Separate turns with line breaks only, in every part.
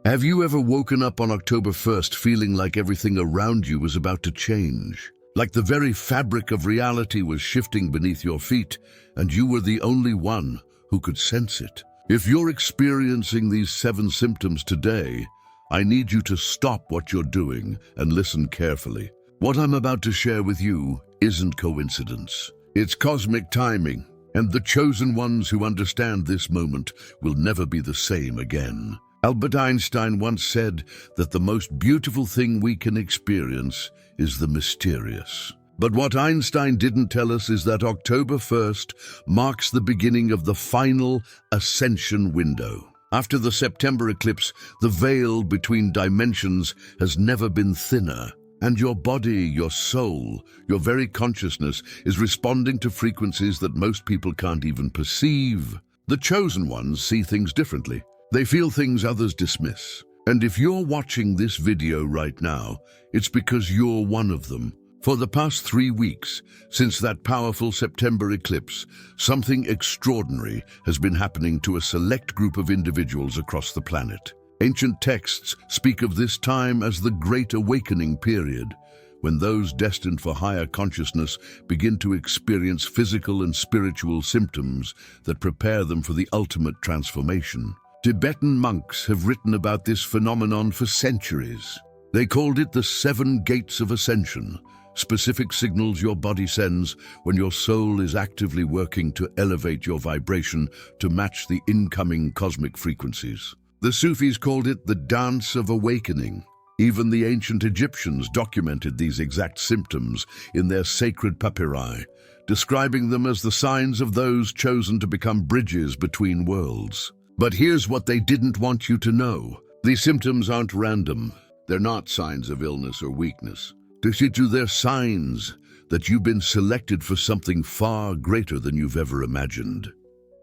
Have you ever woken up on October 1st feeling like everything around you was about to change? Like the very fabric of reality was shifting beneath your feet, and you were the only one who could sense it? If you're experiencing these 7 symptoms today, I need you to stop what you're doing and listen carefully. What I'm about to share with you isn't coincidence. It's cosmic timing, and the chosen ones who understand this moment will never be the same again. Albert Einstein once said that the most beautiful thing we can experience is the mysterious. But what Einstein didn't tell us is that October 1st marks the beginning of the final ascension window. After the September eclipse, the veil between dimensions has never been thinner, and your body, your soul, your very consciousness is responding to frequencies that most people can't even perceive. The chosen ones see things differently. They feel things others dismiss. And if you're watching this video right now, it's because you're one of them. For the past 3 weeks, since that powerful September eclipse, something extraordinary has been happening to a select group of individuals across the planet. Ancient texts speak of this time as the Great Awakening period, when those destined for higher consciousness begin to experience physical and spiritual symptoms that prepare them for the ultimate transformation. Tibetan monks have written about this phenomenon for centuries. They called it the 7 gates of ascension, specific signals your body sends when your soul is actively working to elevate your vibration to match the incoming cosmic frequencies. The Sufis called it the dance of awakening. Even the ancient Egyptians documented these exact symptoms in their sacred papyri, describing them as the signs of those chosen to become bridges between worlds. But here's what they didn't want you to know. These symptoms aren't random. They're not signs of illness or weakness. They're signs that you've been selected for something far greater than you've ever imagined.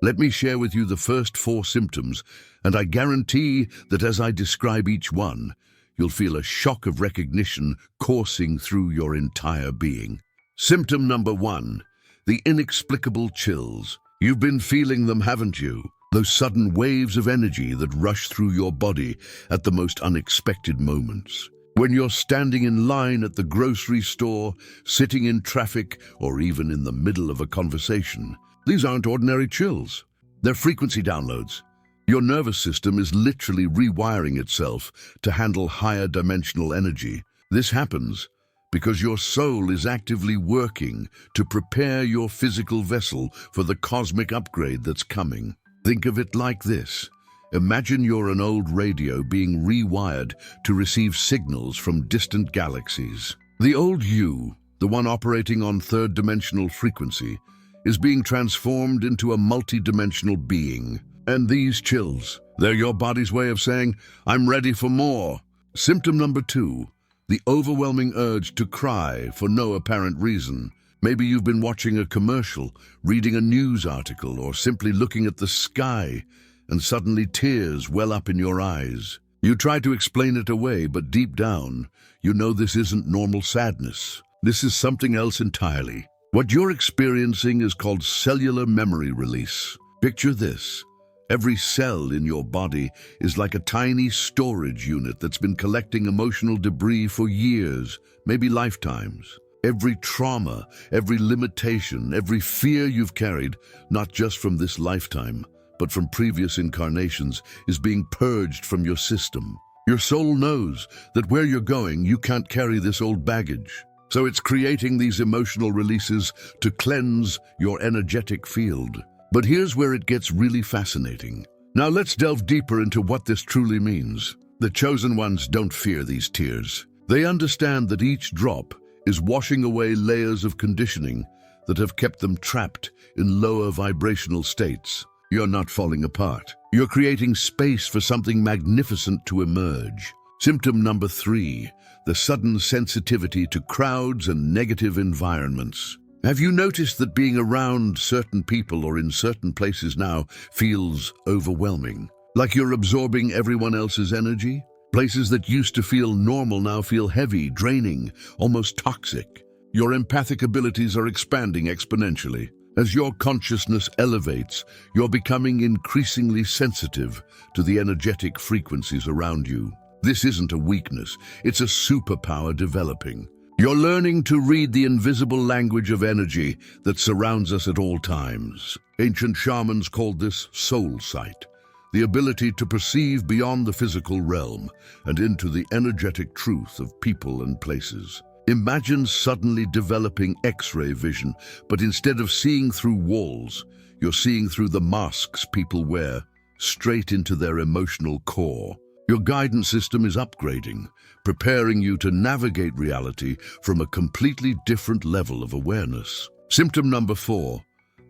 Let me share with you the first 4 symptoms, and I guarantee that as I describe each one, you'll feel a shock of recognition coursing through your entire being. Symptom number 1, the inexplicable chills. You've been feeling them, haven't you? Those sudden waves of energy that rush through your body at the most unexpected moments. When you're standing in line at the grocery store, sitting in traffic, or even in the middle of a conversation, these aren't ordinary chills. They're frequency downloads. Your nervous system is literally rewiring itself to handle higher dimensional energy. This happens because your soul is actively working to prepare your physical vessel for the cosmic upgrade that's coming. Think of it like this. Imagine you're an old radio being rewired to receive signals from distant galaxies. The old you, the one operating on 3rd dimensional frequency, is being transformed into a multi-dimensional being. And these chills, they're your body's way of saying, I'm ready for more. Symptom number 2, the overwhelming urge to cry for no apparent reason. Maybe you've been watching a commercial, reading a news article, or simply looking at the sky, and suddenly tears well up in your eyes. You try to explain it away, but deep down, you know this isn't normal sadness. This is something else entirely. What you're experiencing is called cellular memory release. Picture this. Every cell in your body is like a tiny storage unit that's been collecting emotional debris for years, maybe lifetimes. Every trauma, every limitation, every fear you've carried, not just from this lifetime, but from previous incarnations, is being purged from your system. Your soul knows that where you're going, you can't carry this old baggage. So it's creating these emotional releases to cleanse your energetic field. But here's where it gets really fascinating. Now let's delve deeper into what this truly means. The chosen ones don't fear these tears. They understand that each drop is washing away layers of conditioning that have kept them trapped in lower vibrational states. You're not falling apart. You're creating space for something magnificent to emerge. Symptom number 3, the sudden sensitivity to crowds and negative environments. Have you noticed that being around certain people or in certain places now feels overwhelming? Like you're absorbing everyone else's energy? Places that used to feel normal now feel heavy, draining, almost toxic. Your empathic abilities are expanding exponentially. As your consciousness elevates, you're becoming increasingly sensitive to the energetic frequencies around you. This isn't a weakness, it's a superpower developing. You're learning to read the invisible language of energy that surrounds us at all times. Ancient shamans called this soul sight, the ability to perceive beyond the physical realm and into the energetic truth of people and places. Imagine suddenly developing X-ray vision, but instead of seeing through walls, you're seeing through the masks people wear, straight into their emotional core. Your guidance system is upgrading, preparing you to navigate reality from a completely different level of awareness. Symptom number 4,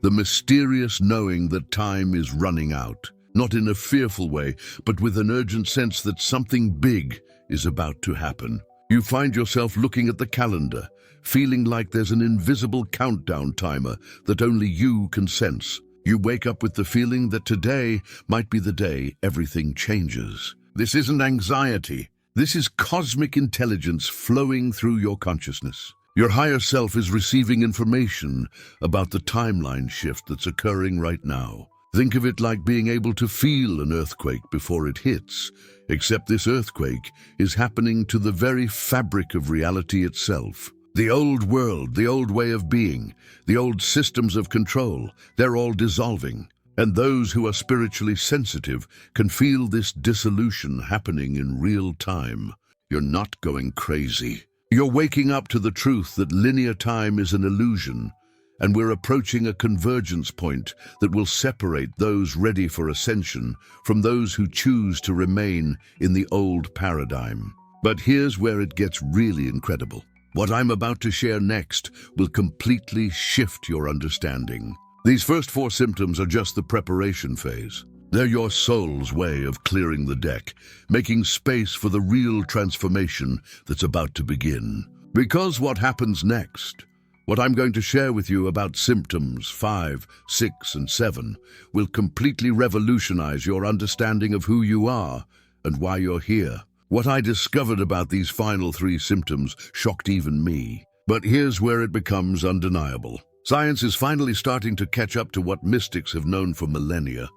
the mysterious knowing that time is running out. Not in a fearful way, but with an urgent sense that something big is about to happen. You find yourself looking at the calendar, feeling like there's an invisible countdown timer that only you can sense. You wake up with the feeling that today might be the day everything changes. This isn't anxiety. This is cosmic intelligence flowing through your consciousness. Your higher self is receiving information about the timeline shift that's occurring right now. Think of it like being able to feel an earthquake before it hits, except this earthquake is happening to the very fabric of reality itself. The old world, the old way of being, the old systems of control, they're all dissolving. And those who are spiritually sensitive can feel this dissolution happening in real time. You're not going crazy. You're waking up to the truth that linear time is an illusion, and we're approaching a convergence point that will separate those ready for ascension from those who choose to remain in the old paradigm. But here's where it gets really incredible. What I'm about to share next will completely shift your understanding. These first 4 symptoms are just the preparation phase. They're your soul's way of clearing the deck, making space for the real transformation that's about to begin. Because what happens next, what I'm going to share with you about symptoms 5, 6, and 7 will completely revolutionize your understanding of who you are and why you're here. What I discovered about these final 3 symptoms shocked even me. But here's where it becomes undeniable. Science is finally starting to catch up to what mystics have known for millennia.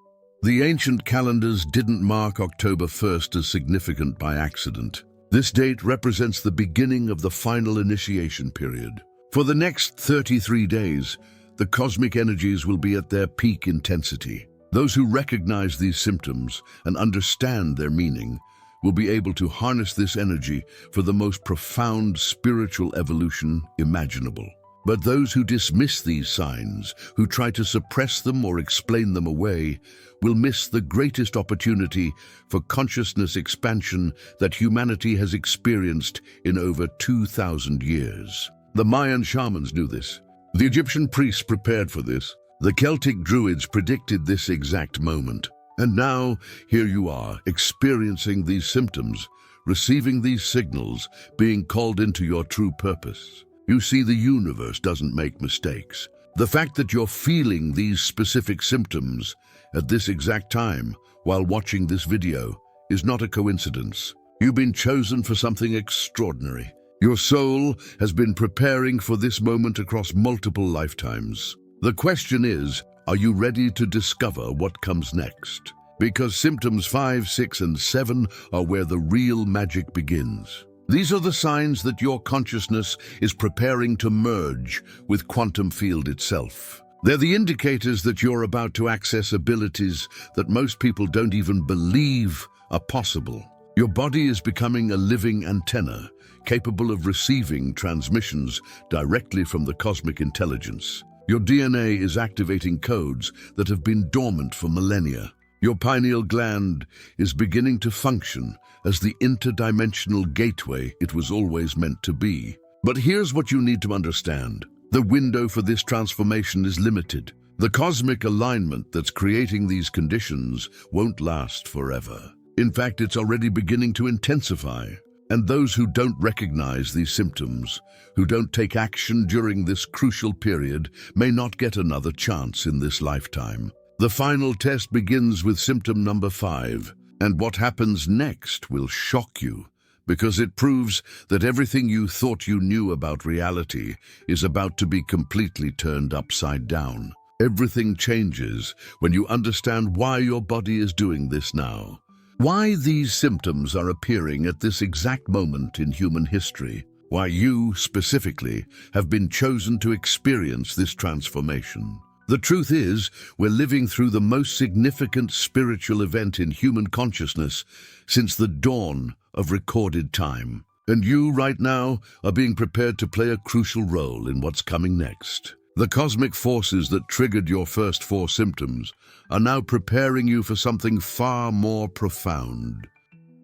The ancient calendars didn't mark October 1st as significant by accident. This date represents the beginning of the final initiation period. For the next 33 days, the cosmic energies will be at their peak intensity. Those who recognize these symptoms and understand their meaning will be able to harness this energy for the most profound spiritual evolution imaginable. But those who dismiss these signs, who try to suppress them or explain them away, will miss the greatest opportunity for consciousness expansion that humanity has experienced in over 2,000 years. The Mayan shamans knew this. The Egyptian priests prepared for this. The Celtic druids predicted this exact moment. And now, here you are, experiencing these symptoms, receiving these signals, being called into your true purpose. You see, the universe doesn't make mistakes. The fact that you're feeling these specific symptoms at this exact time while watching this video is not a coincidence. You've been chosen for something extraordinary. Your soul has been preparing for this moment across multiple lifetimes. The question is, are you ready to discover what comes next? Because symptoms 5, 6, and 7 are where the real magic begins. These are the signs that your consciousness is preparing to merge with quantum field itself. They're the indicators that you're about to access abilities that most people don't even believe are possible. Your body is becoming a living antenna, capable of receiving transmissions directly from the cosmic intelligence. Your DNA is activating codes that have been dormant for millennia. Your pineal gland is beginning to function as the interdimensional gateway it was always meant to be. But here's what you need to understand. The window for this transformation is limited. The cosmic alignment that's creating these conditions won't last forever. In fact, it's already beginning to intensify. And those who don't recognize these symptoms, who don't take action during this crucial period, may not get another chance in this lifetime. The final test begins with symptom number 5, and what happens next will shock you, because it proves that everything you thought you knew about reality is about to be completely turned upside down. Everything changes when you understand why your body is doing this now. Why these symptoms are appearing at this exact moment in human history. Why you, specifically, have been chosen to experience this transformation. The truth is, we're living through the most significant spiritual event in human consciousness since the dawn of recorded time. And you, right now, are being prepared to play a crucial role in what's coming next. The cosmic forces that triggered your first 4 symptoms are now preparing you for something far more profound.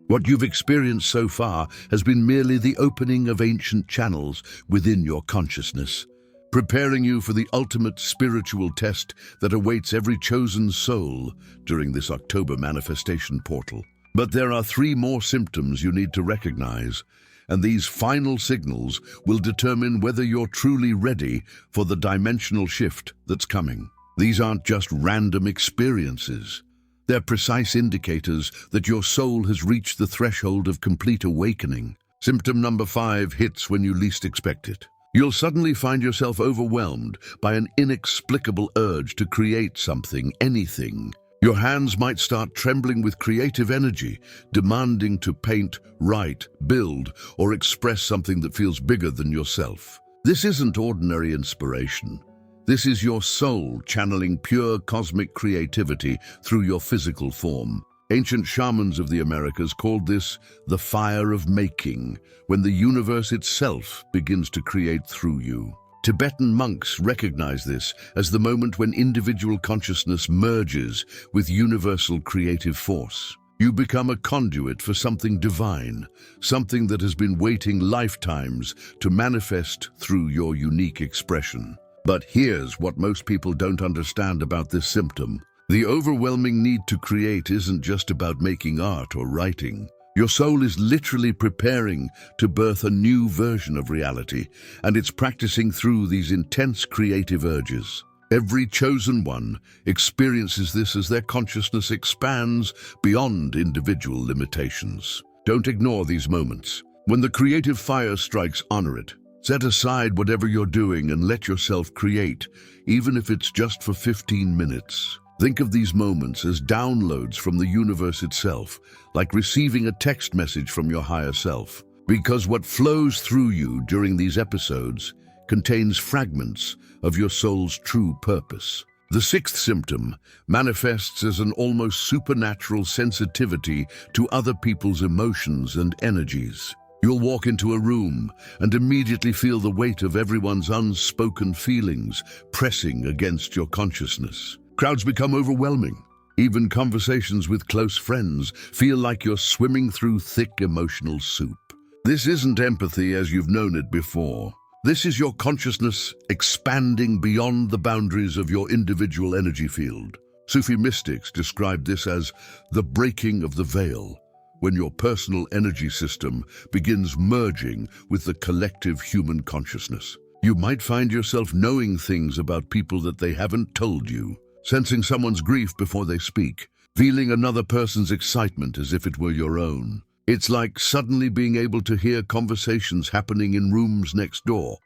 What you've experienced so far has been merely the opening of ancient channels within your consciousness, preparing you for the ultimate spiritual test that awaits every chosen soul during this October manifestation portal. But there are 3 more symptoms you need to recognize, and these final signals will determine whether you're truly ready for the dimensional shift that's coming. These aren't just random experiences. They're precise indicators that your soul has reached the threshold of complete awakening. Symptom number 5 hits when you least expect it. You'll suddenly find yourself overwhelmed by an inexplicable urge to create something, anything. Your hands might start trembling with creative energy, demanding to paint, write, build, or express something that feels bigger than yourself. This isn't ordinary inspiration. This is your soul channeling pure cosmic creativity through your physical form. Ancient shamans of the Americas called this the fire of making, when the universe itself begins to create through you. Tibetan monks recognize this as the moment when individual consciousness merges with universal creative force. You become a conduit for something divine, something that has been waiting lifetimes to manifest through your unique expression. But here's what most people don't understand about this symptom. The overwhelming need to create isn't just about making art or writing. Your soul is literally preparing to birth a new version of reality, and it's practicing through these intense creative urges. Every chosen one experiences this as their consciousness expands beyond individual limitations. Don't ignore these moments. When the creative fire strikes, honor it. Set aside whatever you're doing and let yourself create, even if it's just for 15 minutes. Think of these moments as downloads from the universe itself, like receiving a text message from your higher self. Because what flows through you during these episodes contains fragments of your soul's true purpose. The 6th symptom manifests as an almost supernatural sensitivity to other people's emotions and energies. You'll walk into a room and immediately feel the weight of everyone's unspoken feelings pressing against your consciousness. Crowds become overwhelming. Even conversations with close friends feel like you're swimming through thick emotional soup. This isn't empathy as you've known it before. This is your consciousness expanding beyond the boundaries of your individual energy field. Sufi mystics describe this as the breaking of the veil, when your personal energy system begins merging with the collective human consciousness. You might find yourself knowing things about people that they haven't told you, sensing someone's grief before they speak, feeling another person's excitement as if it were your own. It's like suddenly being able to hear conversations happening in rooms next door.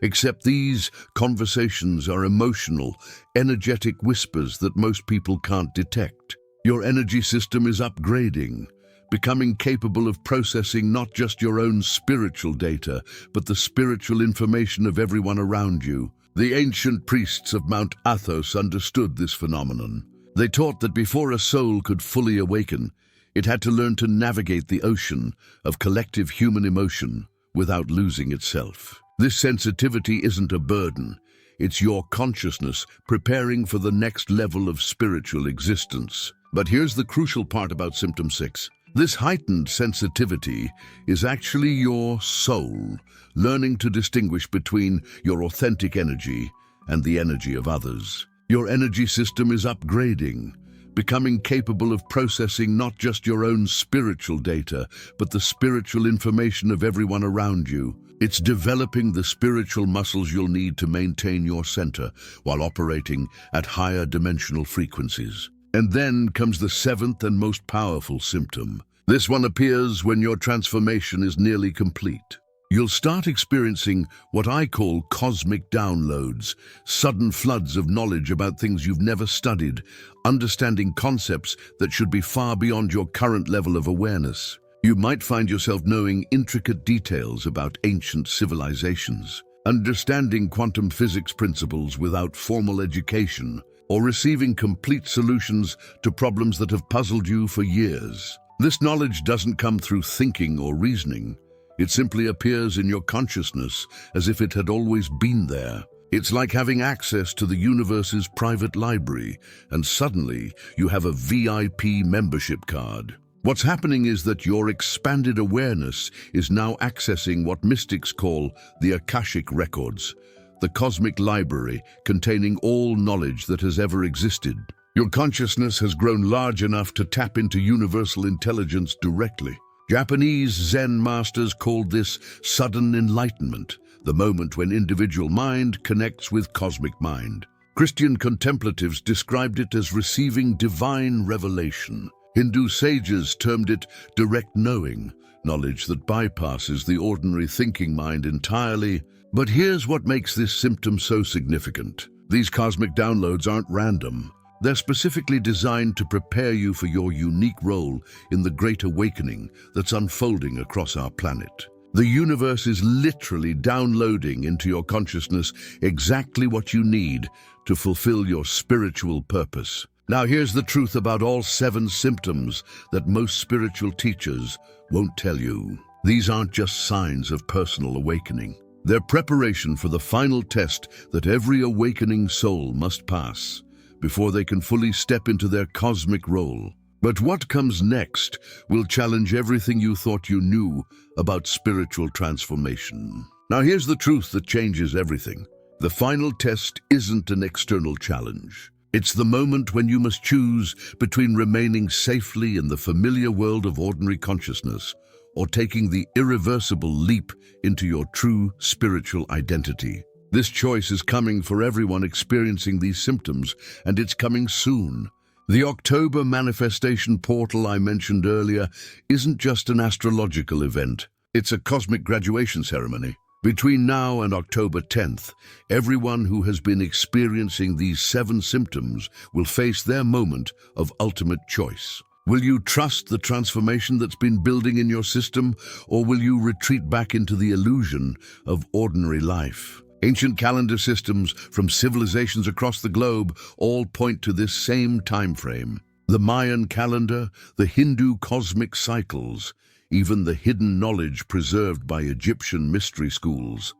Except these conversations are emotional, energetic whispers that most people can't detect. Your energy system is upgrading, becoming capable of processing not just your own spiritual data, but the spiritual information of everyone around you. The ancient priests of Mount Athos understood this phenomenon. They taught that before a soul could fully awaken, it had to learn to navigate the ocean of collective human emotion without losing itself. This sensitivity isn't a burden. It's your consciousness preparing for the next level of spiritual existence. But here's the crucial part about symptom 6. This heightened sensitivity is actually your soul learning to distinguish between your authentic energy and the energy of others. Your energy system is upgrading, becoming capable of processing not just your own spiritual data, but the spiritual information of everyone around you. It's developing the spiritual muscles you'll need to maintain your center while operating at higher dimensional frequencies. And then comes the 7th and most powerful symptom. This one appears when your transformation is nearly complete. You'll start experiencing what I call cosmic downloads, sudden floods of knowledge about things you've never studied, understanding concepts that should be far beyond your current level of awareness. You might find yourself knowing intricate details about ancient civilizations, understanding quantum physics principles without formal education, or receiving complete solutions to problems that have puzzled you for years. This knowledge doesn't come through thinking or reasoning. It simply appears in your consciousness as if it had always been there. It's like having access to the universe's private library, and suddenly you have a VIP membership card. What's happening is that your expanded awareness is now accessing what mystics call the Akashic Records, the cosmic library containing all knowledge that has ever existed. Your consciousness has grown large enough to tap into universal intelligence directly. Japanese Zen masters called this sudden enlightenment, the moment when individual mind connects with cosmic mind. Christian contemplatives described it as receiving divine revelation. Hindu sages termed it direct knowing, knowledge that bypasses the ordinary thinking mind entirely. But here's what makes this symptom so significant. These cosmic downloads aren't random. They're specifically designed to prepare you for your unique role in the great awakening that's unfolding across our planet. The universe is literally downloading into your consciousness exactly what you need to fulfill your spiritual purpose. Now here's the truth about all 7 symptoms that most spiritual teachers won't tell you. These aren't just signs of personal awakening. They're preparation for the final test that every awakening soul must pass before they can fully step into their cosmic role. But what comes next will challenge everything you thought you knew about spiritual transformation. Now here's the truth that changes everything. The final test isn't an external challenge. It's the moment when you must choose between remaining safely in the familiar world of ordinary consciousness or taking the irreversible leap into your true spiritual identity. This choice is coming for everyone experiencing these symptoms, and it's coming soon. The October manifestation portal I mentioned earlier isn't just an astrological event. It's a cosmic graduation ceremony. Between now and October 10th, everyone who has been experiencing these 7 symptoms will face their moment of ultimate choice. Will you trust the transformation that's been building in your system, or will you retreat back into the illusion of ordinary life? Ancient calendar systems from civilizations across the globe all point to this same time frame. The Mayan calendar, the Hindu cosmic cycles, even the hidden knowledge preserved by Egyptian mystery schools.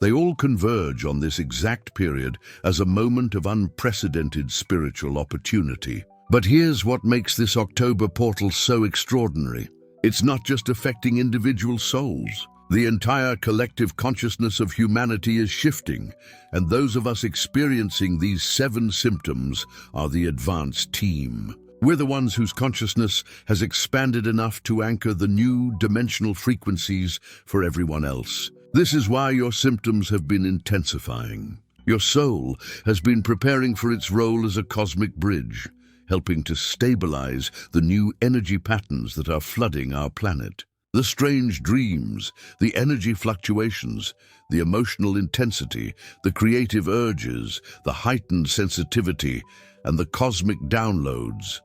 They all converge on this exact period as a moment of unprecedented spiritual opportunity. But here's what makes this October portal so extraordinary. It's not just affecting individual souls. The entire collective consciousness of humanity is shifting, and those of us experiencing these 7 symptoms are the advanced team. We're the ones whose consciousness has expanded enough to anchor the new dimensional frequencies for everyone else. This is why your symptoms have been intensifying. Your soul has been preparing for its role as a cosmic bridge, helping to stabilize the new energy patterns that are flooding our planet. The strange dreams, the energy fluctuations, the emotional intensity, the creative urges, the heightened sensitivity, and the cosmic downloads.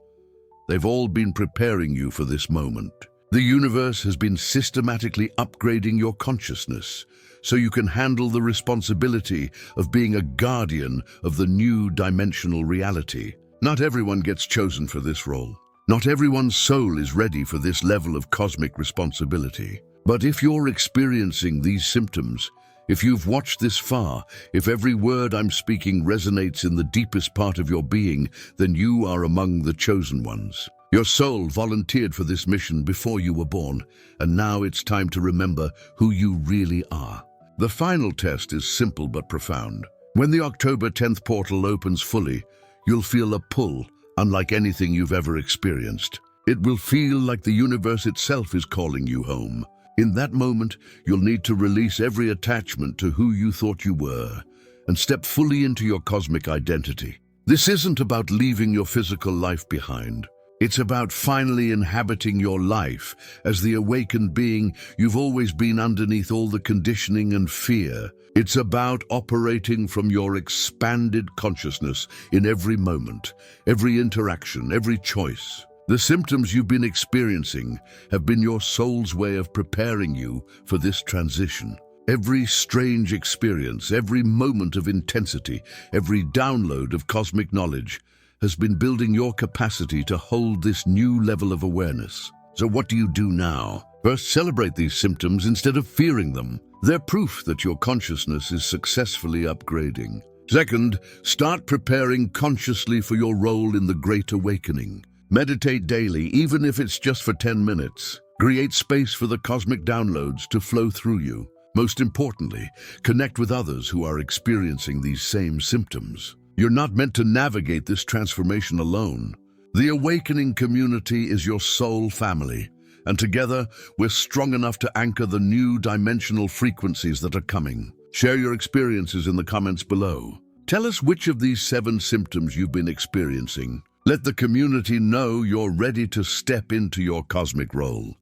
They've all been preparing you for this moment. The universe has been systematically upgrading your consciousness so you can handle the responsibility of being a guardian of the new dimensional reality. Not everyone gets chosen for this role. Not everyone's soul is ready for this level of cosmic responsibility. But if you're experiencing these symptoms, if you've watched this far, if every word I'm speaking resonates in the deepest part of your being, then you are among the chosen ones. Your soul volunteered for this mission before you were born, and now it's time to remember who you really are. The final test is simple but profound. When the October 10th portal opens fully, you'll feel a pull unlike anything you've ever experienced. It will feel like the universe itself is calling you home. In that moment, you'll need to release every attachment to who you thought you were and step fully into your cosmic identity. This isn't about leaving your physical life behind. It's about finally inhabiting your life as the awakened being you've always been underneath all the conditioning and fear. It's about operating from your expanded consciousness in every moment, every interaction, every choice. The symptoms you've been experiencing have been your soul's way of preparing you for this transition. Every strange experience, every moment of intensity, every download of cosmic knowledge has been building your capacity to hold this new level of awareness. So what do you do now? First, celebrate these symptoms instead of fearing them. They're proof that your consciousness is successfully upgrading. Second, start preparing consciously for your role in the Great Awakening. Meditate daily, even if it's just for 10 minutes. Create space for the cosmic downloads to flow through you. Most importantly, connect with others who are experiencing these same symptoms. You're not meant to navigate this transformation alone. The awakening community is your soul family, and together we're strong enough to anchor the new dimensional frequencies that are coming. Share your experiences in the comments below. Tell us which of these 7 symptoms you've been experiencing. Let the community know you're ready to step into your cosmic role.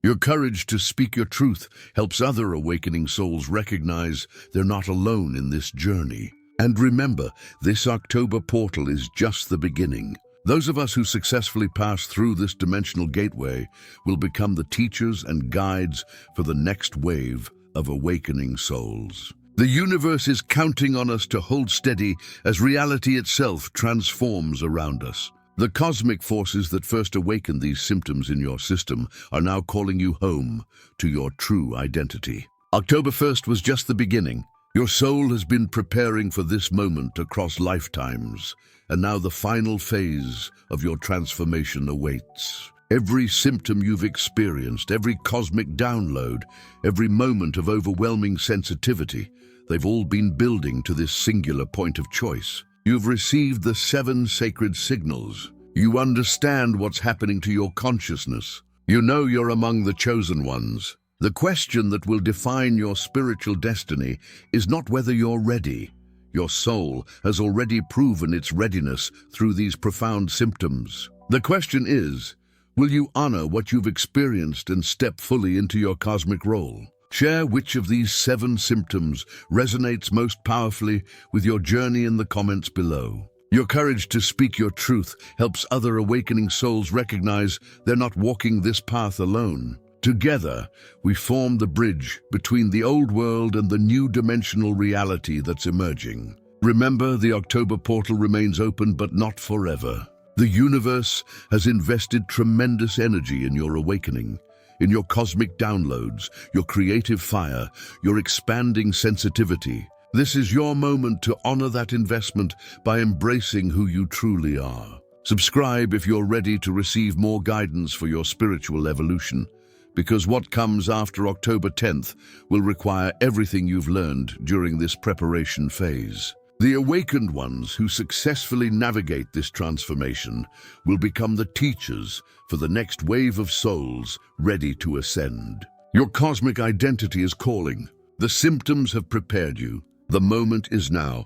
Your courage to speak your truth helps other awakening souls recognize they're not alone in this journey. And remember, this October portal is just the beginning. Those of us who successfully pass through this dimensional gateway will become the teachers and guides for the next wave of awakening souls. The universe is counting on us to hold steady as reality itself transforms around us. The cosmic forces that first awakened these symptoms in your system are now calling you home to your true identity. October 1st was just the beginning. Your soul has been preparing for this moment across lifetimes, and now the final phase of your transformation awaits. Every symptom you've experienced, every cosmic download, every moment of overwhelming sensitivity, they've all been building to this singular point of choice. You've received the 7 sacred signals. You understand what's happening to your consciousness. You know you're among the chosen ones. The question that will define your spiritual destiny is not whether you're ready. Your soul has already proven its readiness through these profound symptoms. The question is, will you honor what you've experienced and step fully into your cosmic role? Share which of these 7 symptoms resonates most powerfully with your journey in the comments below. Your courage to speak your truth helps other awakening souls recognize they're not walking this path alone. Together, we form the bridge between the old world and the new dimensional reality that's emerging. Remember, the October portal remains open, but not forever. The universe has invested tremendous energy in your awakening, in your cosmic downloads, your creative fire, your expanding sensitivity. This is your moment to honor that investment by embracing who you truly are. Subscribe if you're ready to receive more guidance for your spiritual evolution, because what comes after October 10th will require everything you've learned during this preparation phase. The awakened ones who successfully navigate this transformation will become the teachers for the next wave of souls ready to ascend. Your cosmic identity is calling. The symptoms have prepared you. The moment is now.